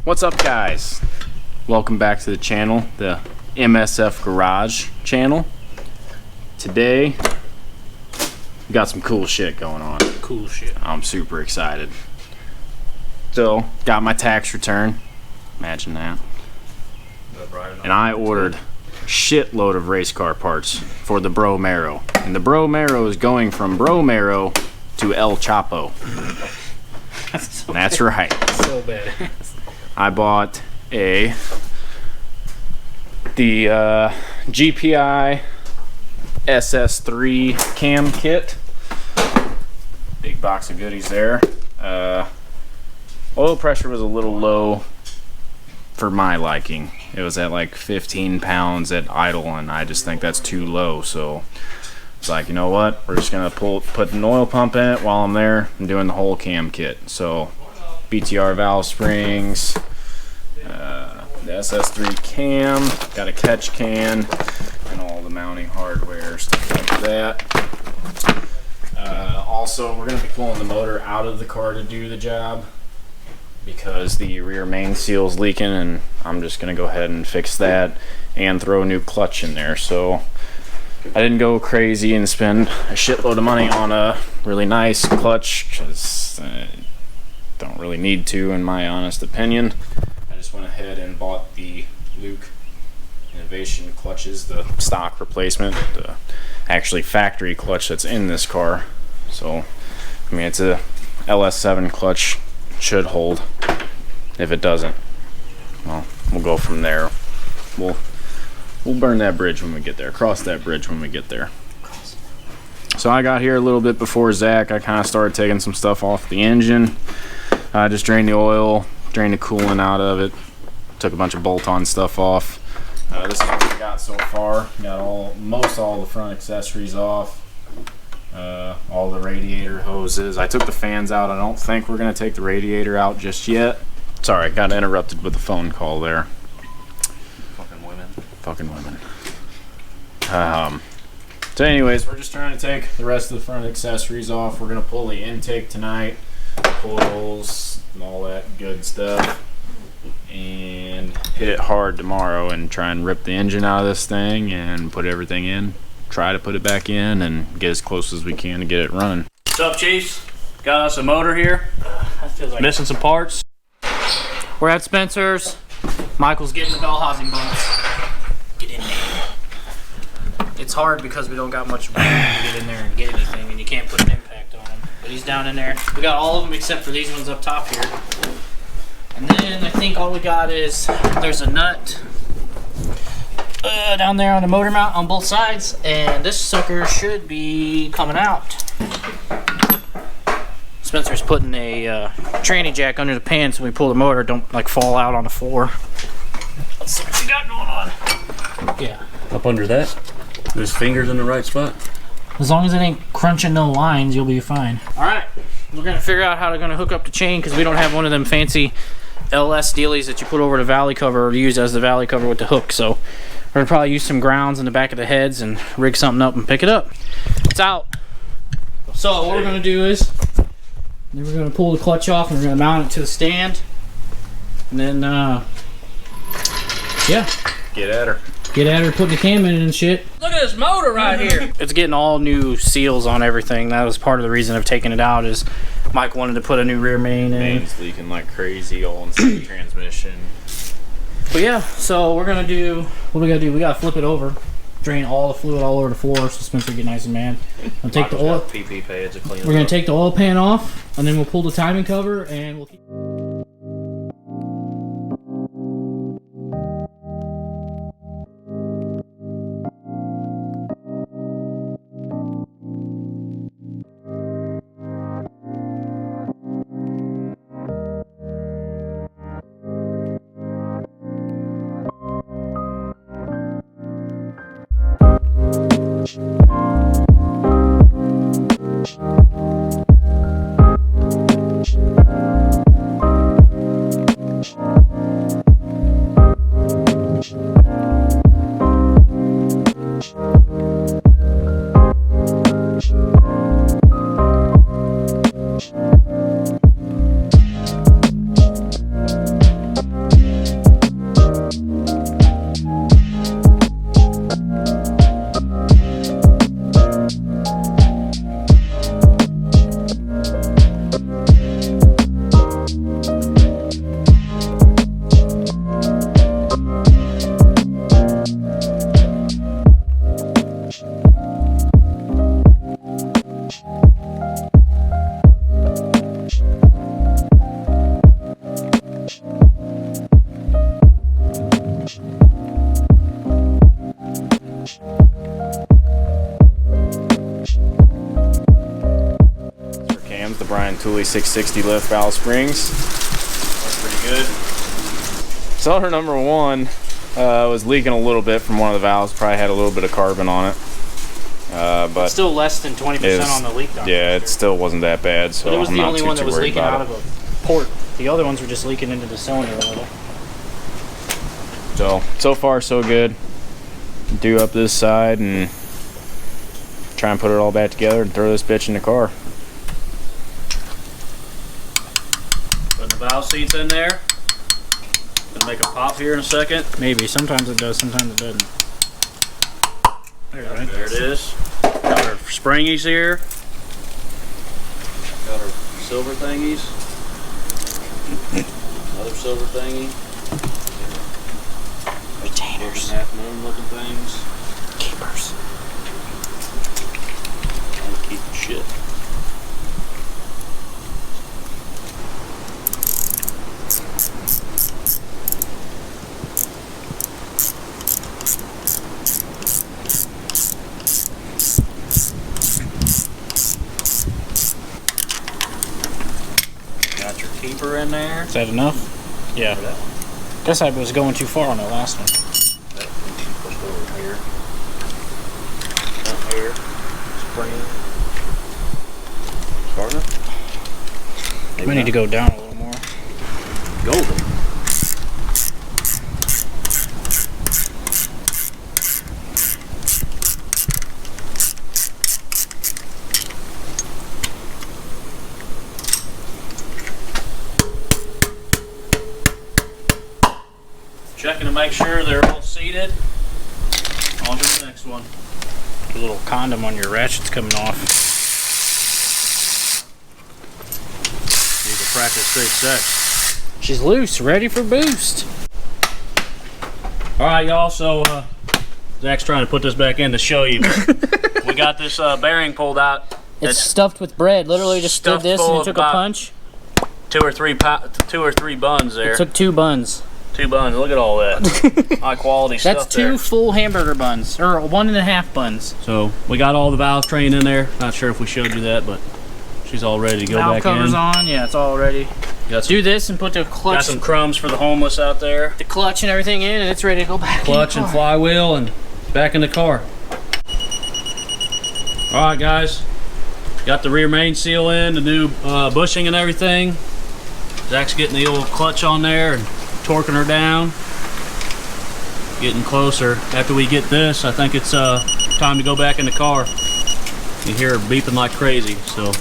What's up, guys? Welcome back to the channel, the MSF Garage channel. Today we got some cool shit going on. Cool shit. I'm super excited. So, got my tax return. Imagine that. And I ordered a shitload of race car parts for the Bro Marrow. And the Bro Marrow is going from Bro Marrow to El Chapo. That's right. So bad. I bought the GPI SS3 cam kit. Big box of goodies there. Oil pressure was a little low for my liking. It was at like 15 pounds at idle, and I just think that's too low. So it's like, you know what? We're just gonna put an oil pump in it while I'm there. I'm doing the whole cam kit. So BTR valve springs, the SS3 cam, got a catch can, and all the mounting hardware, stuff like that. Also, we're going to be pulling the motor out of the car to do the job because the rear main seal is leaking, and I'm just going to go ahead and fix that and throw a new clutch in there. So I didn't go crazy and spend a shitload of money on a really nice clutch because don't really need to, in my honest opinion. I just went ahead and bought the Luke Innovation clutches, the stock replacement, the actually factory clutch that's in this car. So, I mean, it's a LS7 clutch, should hold. If it doesn't, well, we'll go from there. We'll burn that bridge when we get there, cross that bridge when we get there. So I got here a little bit before Zach. I kind of started taking some stuff off the engine. I just drained the oil, drained the coolant out of it, took a bunch of bolt-on stuff off. This is what we got so far. Got all the front accessories off, all the radiator hoses. I took the fans out. I don't think we're gonna take the radiator out just yet. Sorry, got interrupted with a phone call there. Fucking women. So anyways, we're just trying to take the rest of the front accessories off. We're gonna pull the intake tonight, coils and all that good stuff, and hit it hard tomorrow and try and rip the engine out of this thing and put everything in, try to put it back in and get as close as we can to get it running. What's up, Chiefs? Got us a motor here. Missing some parts. We're at Spencer's. Michael's getting the bell housing bolts. Get in there. It's hard because we don't got much room to get in there and get anything, and you can't put an impact on them. But he's down in there. We got all of them except for these ones up top here. And then I think all we got is there's a nut down there on the motor mount on both sides, and this sucker should be coming out. Spencer's putting a tranny jack under the pan so when we pull the motor, don't like fall out on the floor. Let's see what we got going on. Yeah. Up under that? There's fingers in the right spot? As long as it ain't crunching no lines, you'll be fine. Alright, we're going to figure out how they're going to hook up the chain because we don't have one of them fancy LS dealies that you put over the valley cover or use as the valley cover with the hook. So we're going to probably use some grounds in the back of the heads and rig something up and pick it up. It's out. So what we're going to do is then we're going to pull the clutch off and we're going to mount it to the stand. And then, yeah. Get at her. Get at her, putting the cam in and shit. Look at this motor right here. It's getting all new seals on everything. That was part of the reason of taking it out is Mike wanted to put a new rear main in. Main's leaking like crazy, all inside the transmission. But yeah, so we're gonna do, what do we gotta do? We gotta flip it over, drain all the fluid all over the floor so Spencer get nice and mad. We'll take the oil. PP pads to clean. We're gonna take the oil pan off, and then we'll pull the timing cover, and we'll keep. Daily 660 lift valve springs. That's pretty good. Cylinder number 1 was leaking a little bit from one of the valves. Probably had a little bit of carbon on it. But it's still less than 20% on the leak down. Yeah, it still wasn't that bad. So but it was I'm the not only too, one that too was worried leaking about out of a port. The other ones were just leaking into the cylinder a little. So far so good. Do up this side and try and put it all back together and throw this bitch in the car. Put the valve seats in there. Gonna make a pop here in a second. Maybe. Sometimes it does, sometimes it doesn't. There it is. Got our springies here. Got our silver thingies. Another silver thingy. Retainers. Half moon looking things. Keepers. Trying to keep the shit. Got your keeper in there. Is that enough? Yeah. For that one. Guess I was going too far on that last one. That one needs to push over here. Up here. Spring. Starting it. We need to go down a little more. Golden. Checking to make sure they're all seated. On to the next one. A little condom on your ratchet's coming off. Need to practice safe sex. She's loose, ready for boost. Alright, y'all, so Zach's trying to put this back in to show you. We got this bearing pulled out. It's stuffed with bread. Literally just did stuffed this full and of you took a about punch. Two or three buns there. It took 2 buns. 2 buns. Look at all that high quality stuff. That's 2 there. full hamburger buns, or 1.5 buns. So we got all the valve train in there. Not sure if we showed you that, but she's all ready to go Valve back covers in. on. Yeah, it's all ready. Got some, Do this and put the got clutch, some crumbs for the homeless out there. the clutch and everything in, and it's ready to go back. Clutch in the and car. flywheel and back in the car. All right, guys. Got the rear main seal in, the new bushing and everything. Zach's getting the old clutch on there and torquing her down. Getting closer. After we get this, I think it's time to go back in the car. You hear her beeping like crazy, so.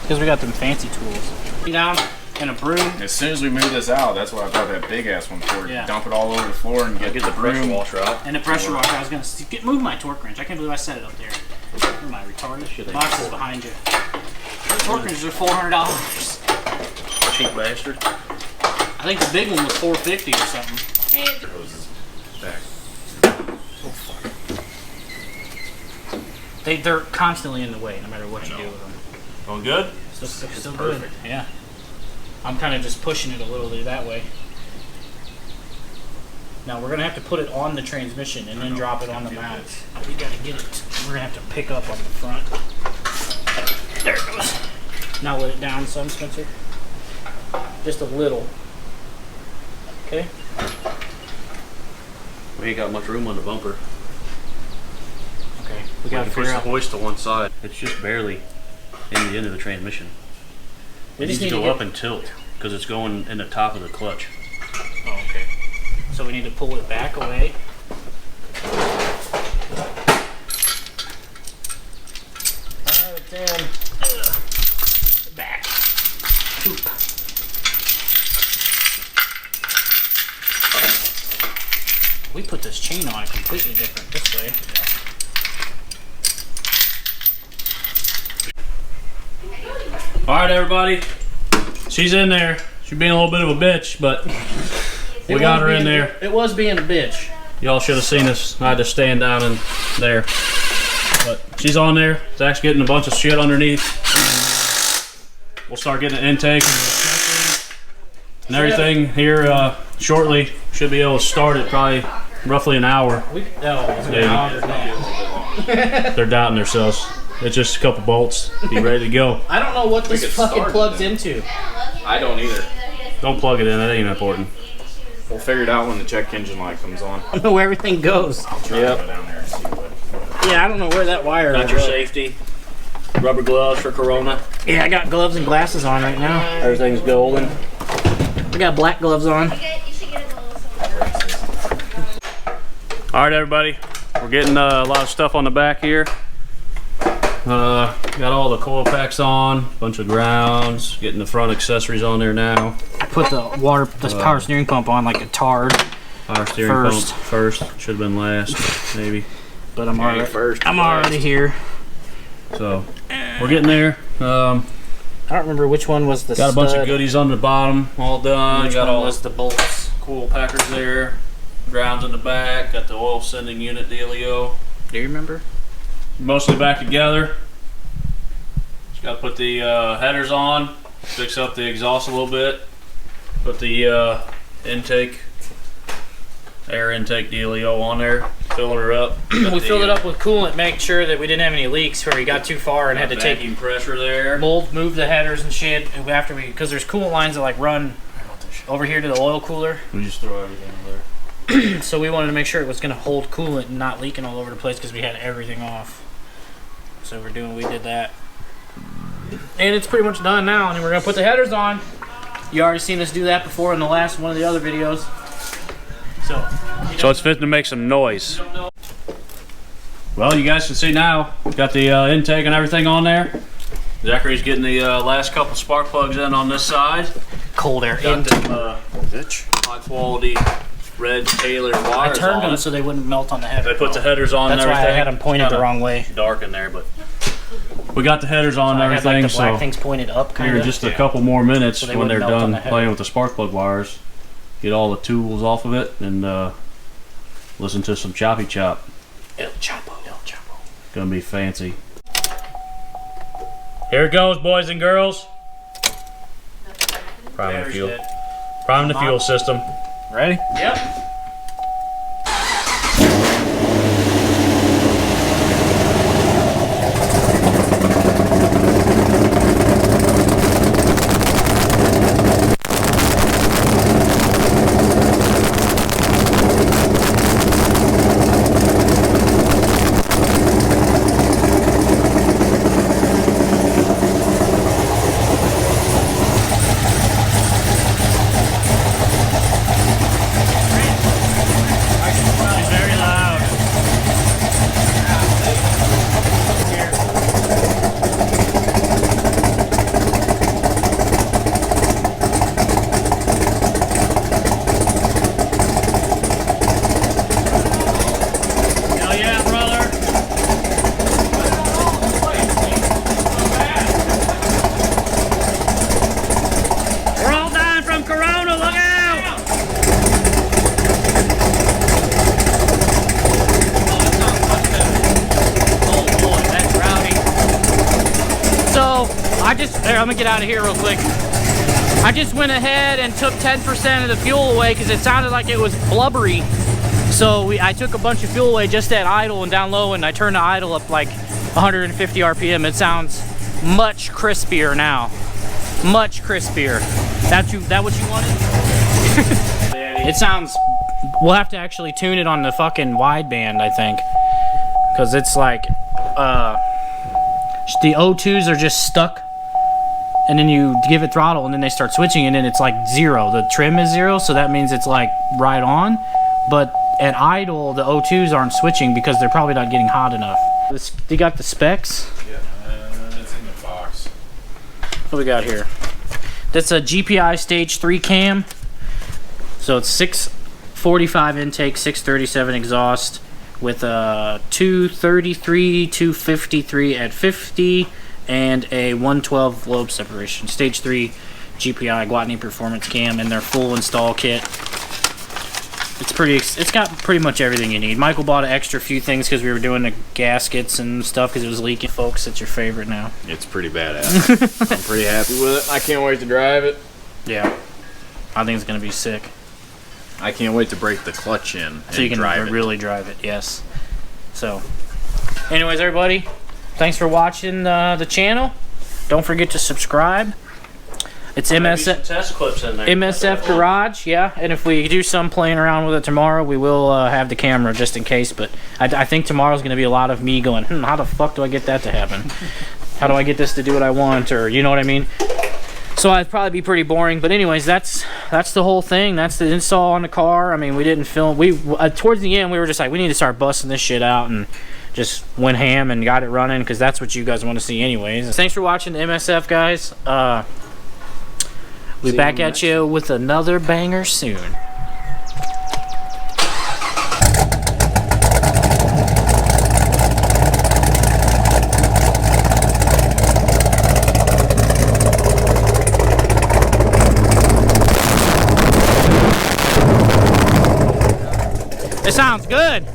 Because we got them fancy tools. Down and a broom. As soon as we move this out, that's what I bought that big ass one for. Yeah. Dump it all over the floor and get the pressure broom. washer out. And the pressure washer. I was gonna move my torque wrench. I can't believe I set it up there. Am I retarded? Box is behind you. The torque wrenches are $400. Cheap bastard. I think the big one was $450 or something. They're constantly in the way, no matter what you do with them. Going good? Still good. Yeah. I'm kind of just pushing it a little bit that way. Now we're gonna have to put it on the transmission and then drop it on the mounts. We gotta get it. We're gonna have to pick up on the front. There it goes. Now let it down some, Spencer. Just a little. Okay. We ain't got much room on the bumper. Okay. We We gotta can push figure the out. hoist to one side. It's just barely in the end of the transmission. We It just needs to need go to up and tilt because it's going in the top of the clutch. Oh, okay. So we need to pull it back away. Alright, then. Back. Oop. We put this chain on completely different this way. Alright, everybody. She's in there. She's being a little bit of a bitch, but we got her in there. It was being a bitch. Y'all should have seen us. I had to stand down in there. But she's on there. Zach's getting a bunch of shit underneath. We'll start getting an intake and everything here shortly. Should be able to start it probably roughly an hour. They're doubting They're doubting themselves. It's just a couple bolts. Be ready to go. I don't know what this fucking plugs into. I don't either. Don't plug it in. That ain't important. We'll figure it out when the check engine light comes on. I don't know where everything goes. I'll try to go down there and see what. Yeah, I don't know where that wire is. Got your safety. Rubber gloves for Corona. Yeah, I got gloves and glasses on right now. Everything's golden. I got black gloves on. All right, everybody. We're getting a lot of stuff on the back here. Got all the coil packs on, bunch of grounds, getting the front accessories on there now. I put the power steering pump on like a tard. Power steering pump first. Should have been last, maybe. But I'm already here. So we're getting there. I don't remember which one was the got a bunch of goodies on the bottom, all done. Which got one all was the bolts? coil packers there. Grounds in the back. Got the oil sending unit dealio. Do you remember? Mostly back together. Just got to put the headers on, fix up the exhaust a little bit, put the air intake dealio on there, filling her up. We filled it up with coolant, make sure that we didn't have any leaks where we got too far and had to take pressure there. move the headers and shit after because there's coolant lines that like run over here to the oil cooler. We just throw everything over there. So we wanted to make sure it was going to hold coolant and not leaking all over the place because we had everything off. So we did that. And it's pretty much done now, and then we're going to put the headers on. You already seen us do that before in the last one of the other videos. So it's fitting to make some noise. Well, you guys can see now, got the intake and everything on there. Zachary's getting the last couple spark plugs in on this side. Cold air. Got them high quality red Taylor wires. I turned them so they wouldn't melt on the header. They put the headers on. That's and everything. why I had them pointed the wrong way. Dark in there, but we got the headers on and I had, everything. like, the black so things pointed up, kind here in of. just a couple more minutes, So when they're done the playing with the spark plug wires, get all the tools off of it and listen to some choppy chop. El Chapo, El Chapo. Gonna be fancy. Here it goes, boys and girls. Priming the fuel. Priming the fuel system. Ready? Yep. I'm gonna get out of here real quick. I just went ahead and took 10% of the fuel away because it sounded like it was blubbery. So I took a bunch of fuel away just at idle and down low, and I turned the idle up like 150 RPM. It sounds much crispier now. Much crispier. That what you wanted? It sounds, we'll have to actually tune it on the fucking wideband, I think. Because it's like, the O2s are just stuck. And then you give it throttle and then they start switching and then it's like 0. The trim is 0, so that means it's like right on. But at idle, the O2s aren't switching because they're probably not getting hot enough. They got the specs? Yeah, it's in the box. What do we got here? That's a GPI Stg3 cam. So it's 645 intake, 637 exhaust with a 233, 253 at 50. And a 112 lobe separation. Stg3 GPI Guatney Performance Cam in their full install kit. It's got pretty much everything you need. Michael bought an extra few things because we were doing the gaskets and stuff because it was leaking. Folks, it's your favorite now. It's pretty badass. I'm pretty happy with it. I can't wait to drive it. Yeah. I think it's going to be sick. I can't wait to break the clutch in so you can drive really drive it, yes. So, anyways, everybody, thanks for watching the channel. Don't forget to subscribe. It's MSF test clips in there. MSF Garage, yeah. And if we do some playing around with it tomorrow, we will have the camera just in case. But I think tomorrow's going to be a lot of me going, how the fuck do I get that to happen? How do I get this to do what I want? Or you know what I mean? So I'd probably be pretty boring. But anyways, that's the whole thing. That's the install on the car. I mean, we didn't film. Towards the end, we were just like, we need to start busting this shit out and just went ham and got it running because that's what you guys want to see anyways. Thanks for watching the MSF, guys. We'll be back at you with another banger soon. It sounds good.